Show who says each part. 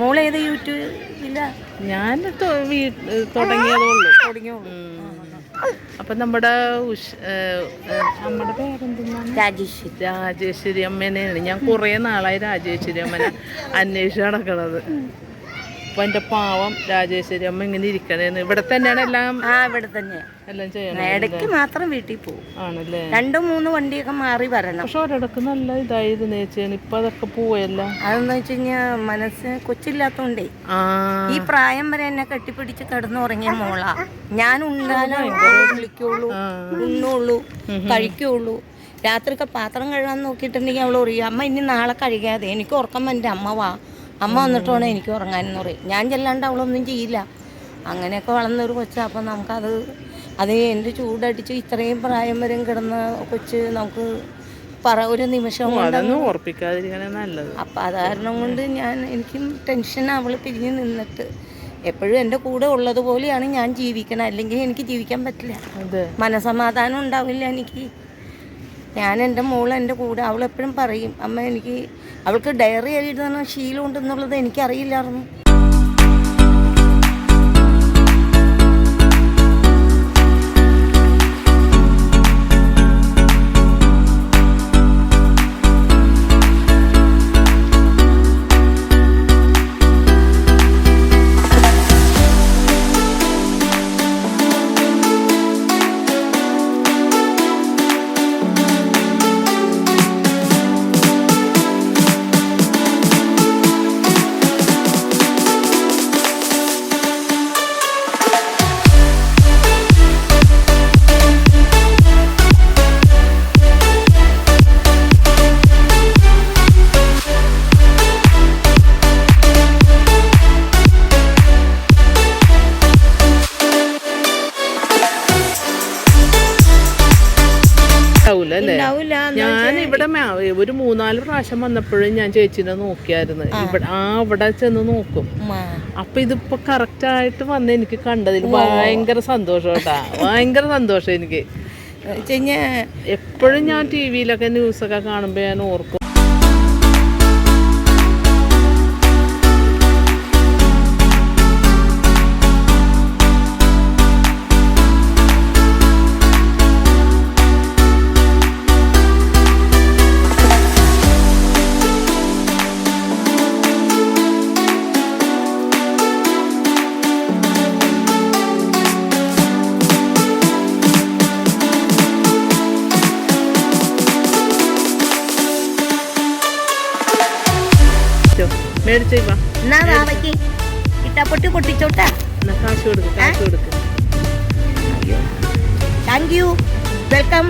Speaker 1: മോളേത് യൂട്യൂബില്ല?
Speaker 2: ഞാൻ തുടങ്ങിയതുള്ളൂ. അപ്പൊ നമ്മുടെ പേരെന്താണ്? രാജേശ്വരി അമ്മേനെയാണ് ഞാൻ കുറെ നാളായി രാജേശ്വരി അമ്മനെ അന്വേഷിച്ച് നടക്കണത്. അപ്പൊ എന്റെ പാവം രാജേശ്വരി അമ്മ ഇങ്ങനെ ഇരിക്കണേന്ന്. ഇവിടെ തന്നെയാണ് എല്ലാം.
Speaker 1: ഇവിടെ തന്നെയാ
Speaker 2: എല്ലാം ചെയ്യണം.
Speaker 1: ഇടയ്ക്ക് മാത്രം വീട്ടിൽ പോകും.
Speaker 2: ആണല്ലേ?
Speaker 1: 2-3 വണ്ടിയൊക്കെ മാറി വരണം.
Speaker 2: പക്ഷെ ഒരിടക്ക് നല്ല ഇതായിരുന്നു ചേച്ചി. ഇപ്പൊ അതൊക്കെ പോയല്ല.
Speaker 1: അതെന്ന് വെച്ച് കഴിഞ്ഞാൽ മനസ്സ് കൊച്ചില്ലാത്തോണ്ടേ ഈ പ്രായം വരെ എന്നെ കെട്ടിപ്പിടിച്ച് കിടന്നുറങ്ങിയ മോളാ. ഞാൻ ഉണ്ടാലും വിളിക്കുള്ളൂ, ഉണ്ണുള്ളൂ, കഴിക്കുള്ളൂ. രാത്രിയൊക്കെ പാത്രം കഴുകാൻ നോക്കിയിട്ടുണ്ടെങ്കിൽ അവൾ പറയും, അമ്മ ഇനി നാളെ കഴുകാതെ, എനിക്ക് ഉറക്കം എൻ്റെ അമ്മ വാ, അമ്മ വന്നിട്ട് വേണം എനിക്ക് ഉറങ്ങാനെന്ന് പറയും. ഞാൻ ചെല്ലാണ്ട് അവളൊന്നും ചെയ്യില്ല. അങ്ങനെയൊക്കെ വളർന്നൊരു കൊച്ചാണ്. അപ്പം നമുക്കത് എൻ്റെ ചൂടടിച്ച് ഇത്രയും പ്രായം വരെ കിടന്ന കൊച്ച് നമുക്ക് ഒരു നിമിഷം
Speaker 2: ഓർപ്പിക്കാതിരിക്കണേ നല്ലത്.
Speaker 1: അപ്പം അത് കാരണം കൊണ്ട് എനിക്കും ടെൻഷൻ അവൾ പിരിഞ്ഞ് നിന്നിട്ട്. എപ്പോഴും എൻ്റെ കൂടെ ഉള്ളതുപോലെയാണ് ഞാൻ ജീവിക്കണം. അല്ലെങ്കിൽ എനിക്ക് ജീവിക്കാൻ പറ്റില്ല. മനസമാധാനം ഉണ്ടാവില്ല എനിക്ക്. ഞാൻ എൻ്റെ മോൾ എൻ്റെ കൂടെ, അവളെപ്പോഴും പറയും, അമ്മ എനിക്ക്, അവൾക്ക് ഡയറി എഴുതുന്ന ശീലം ഉണ്ടെന്നുള്ളത് എനിക്കറിയില്ലായിരുന്നു.
Speaker 2: ഞാൻ ഇവിടെ ഒരു 3-4 പ്രാവശ്യം വന്നപ്പോഴും ഞാൻ ചേച്ചിനെ നോക്കിയായിരുന്നു. ഇവിടെ ചെന്ന് നോക്കും. അപ്പൊ ഇതിപ്പോ കറക്റ്റ് ആയിട്ട് വന്ന് എനിക്ക് കണ്ടതിൽ ഭയങ്കര സന്തോഷം കേട്ടാ. ഭയങ്കര സന്തോഷം എനിക്ക്. എപ്പോഴും ഞാൻ TV-ലൊക്കെ ന്യൂസൊക്കെ കാണുമ്പോ ഞാൻ ഓർക്കും.
Speaker 1: പൊട്ടിച്ചോട്ടെ.
Speaker 2: കാശ് കൊടുക്ക്.
Speaker 1: Thank you, welcome.